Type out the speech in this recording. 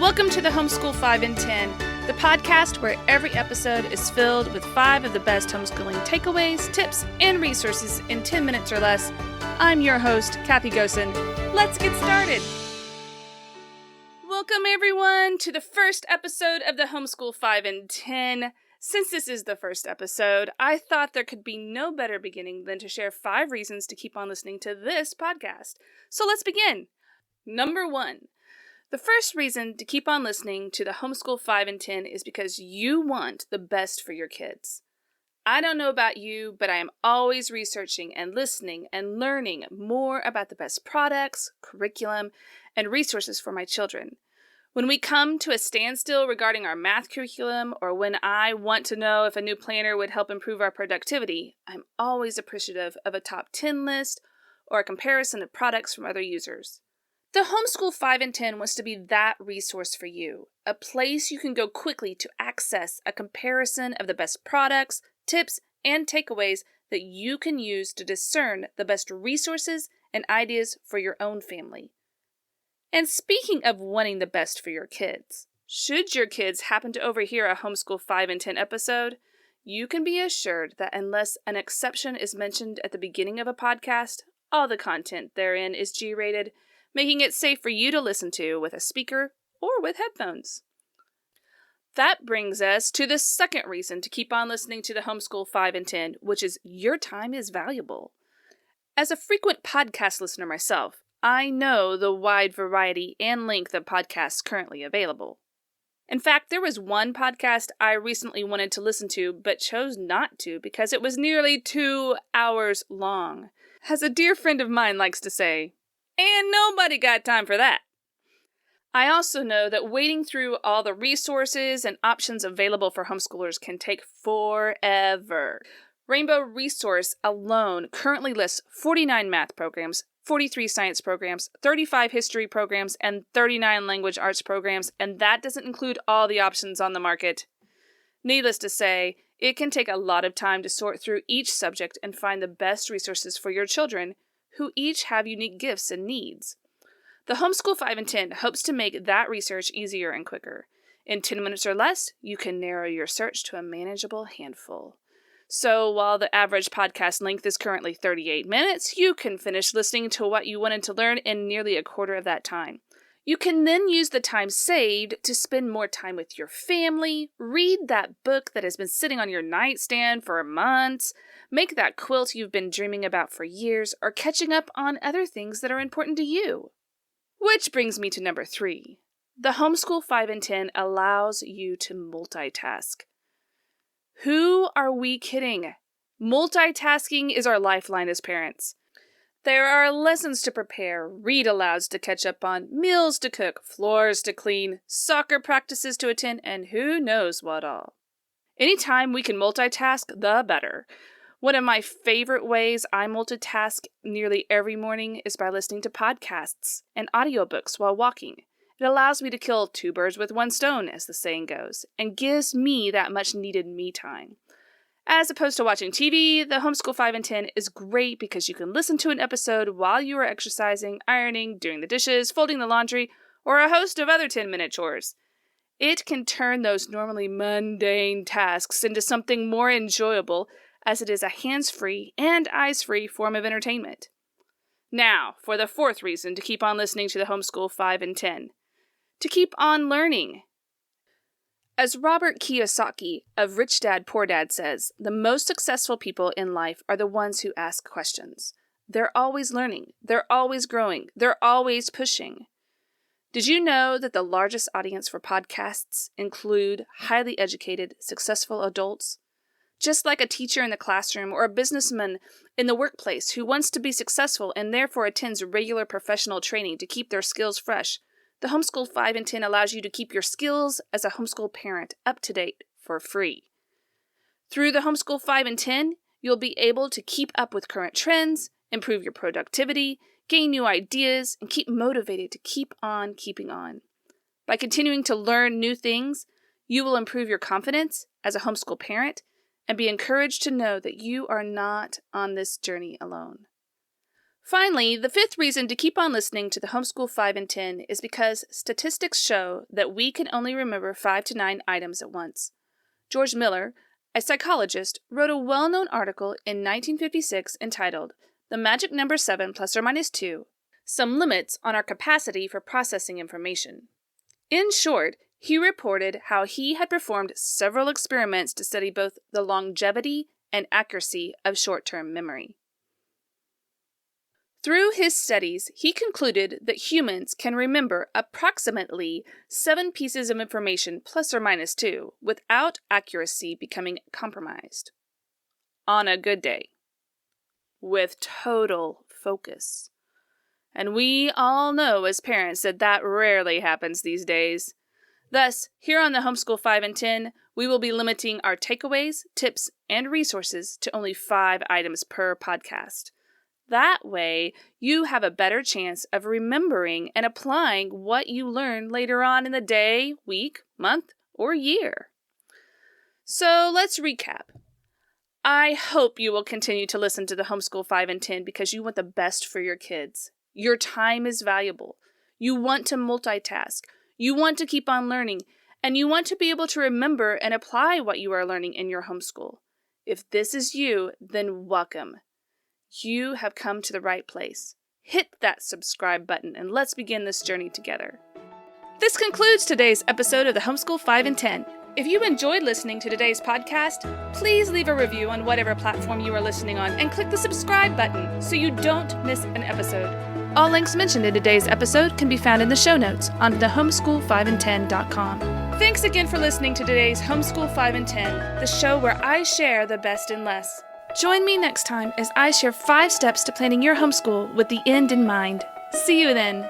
Welcome to the Homeschool 5 in 10, the podcast where every episode is filled with 5 of the best homeschooling takeaways, tips, and resources in 10 minutes or less. I'm your host, Kathy Gosen. Let's get started. Welcome, everyone, to the first episode of the Homeschool 5 in 10. Since this is the first episode, I thought there could be no better beginning than to share 5 reasons to keep on listening to this podcast. So let's begin. Number 1. The first reason to keep on listening to the Homeschool 5 in 10 is because you want the best for your kids. I don't know about you, but I am always researching and listening and learning more about the best products, curriculum, and resources for my children. When we come to a standstill regarding our math curriculum, or when I want to know if a new planner would help improve our productivity, I'm always appreciative of a top 10 list or a comparison of products from other users. The Homeschool 5 in 10 wants to be that resource for you, a place you can go quickly to access a comparison of the best products, tips, and takeaways that you can use to discern the best resources and ideas for your own family. And speaking of wanting the best for your kids, should your kids happen to overhear a Homeschool 5 in 10 episode, you can be assured that unless an exception is mentioned at the beginning of a podcast, all the content therein is G-rated, making it safe for you to listen to with a speaker or with headphones. That brings us to the second reason to keep on listening to the Homeschool 5 in 10, which is your time is valuable. As a frequent podcast listener myself, I know the wide variety and length of podcasts currently available. In fact, there was one podcast I recently wanted to listen to but chose not to because it was nearly 2 hours long. As a dear friend of mine likes to say, and nobody got time for that. I also know that wading through all the resources and options available for homeschoolers can take forever. Rainbow Resource alone currently lists 49 math programs, 43 science programs, 35 history programs, and 39 language arts programs, and that doesn't include all the options on the market. Needless to say, it can take a lot of time to sort through each subject and find the best resources for your children, who each have unique gifts and needs. The Homeschool 5 in 10 hopes to make that research easier and quicker. In 10 minutes or less, you can narrow your search to a manageable handful. So while the average podcast length is currently 38 minutes, you can finish listening to what you wanted to learn in nearly a quarter of that time. You can then use the time saved to spend more time with your family, read that book that has been sitting on your nightstand for months, make that quilt you've been dreaming about for years, or catching up on other things that are important to you. Which brings me to number 3. The Homeschool 5 in 10 allows you to multitask. Who are we kidding? Multitasking is our lifeline as parents. There are lessons to prepare, read-alouds to catch up on, meals to cook, floors to clean, soccer practices to attend, and who knows what all. Anytime we can multitask, the better. One of my favorite ways I multitask nearly every morning is by listening to podcasts and audiobooks while walking. It allows me to kill 2 birds with 1 stone, as the saying goes, and gives me that much-needed me time. As opposed to watching TV, the Homeschool 5 in 10 is great because you can listen to an episode while you are exercising, ironing, doing the dishes, folding the laundry, or a host of other 10-minute chores. It can turn those normally mundane tasks into something more enjoyable, as it is a hands-free and eyes-free form of entertainment. Now, for the 4th reason to keep on listening to the Homeschool 5 in 10. To keep on learning. As Robert Kiyosaki of Rich Dad, Poor Dad says, the most successful people in life are the ones who ask questions. They're always learning. They're always growing. They're always pushing. Did you know that the largest audience for podcasts include highly educated, successful adults? Just like a teacher in the classroom or a businessman in the workplace who wants to be successful and therefore attends regular professional training to keep their skills fresh, the Homeschool 5 in 10 allows you to keep your skills as a homeschool parent up to date for free. Through the Homeschool 5 in 10, you'll be able to keep up with current trends, improve your productivity, gain new ideas, and keep motivated to keep on keeping on. By continuing to learn new things, you will improve your confidence as a homeschool parent and be encouraged to know that you are not on this journey alone. Finally, the fifth reason to keep on listening to the Homeschool 5 and 10 is because statistics show that we can only remember 5 to 9 items at once. George Miller, a psychologist, wrote a well-known article in 1956 entitled "The Magic Number 7 plus or minus 2, Some Limits on Our Capacity for Processing Information." In short, he reported how he had performed several experiments to study both the longevity and accuracy of short-term memory. Through his studies, he concluded that humans can remember approximately 7 pieces of information plus or minus 2 without accuracy becoming compromised. On a good day. With total focus. And we all know as parents that rarely happens these days. Thus, here on the Homeschool 5 and 10, we will be limiting our takeaways, tips, and resources to only 5 items per podcast. That way, you have a better chance of remembering and applying what you learn later on in the day, week, month, or year. So let's recap. I hope you will continue to listen to the Homeschool 5 and 10 because you want the best for your kids. Your time is valuable. You want to multitask. You want to keep on learning. And you want to be able to remember and apply what you are learning in your homeschool. If this is you, then welcome. You have come to the right place. Hit that subscribe button and let's begin this journey together. This concludes today's episode of the Homeschool 5 and 10. If you enjoyed listening to today's podcast, please leave a review on whatever platform you are listening on and click the subscribe button so you don't miss an episode. All links mentioned in today's episode can be found in the show notes on thehomeschool5and10.com. Thanks again for listening to today's Homeschool 5 and 10, the show where I share the best and less. Join me next time as I share 5 steps to planning your homeschool with the end in mind. See you then.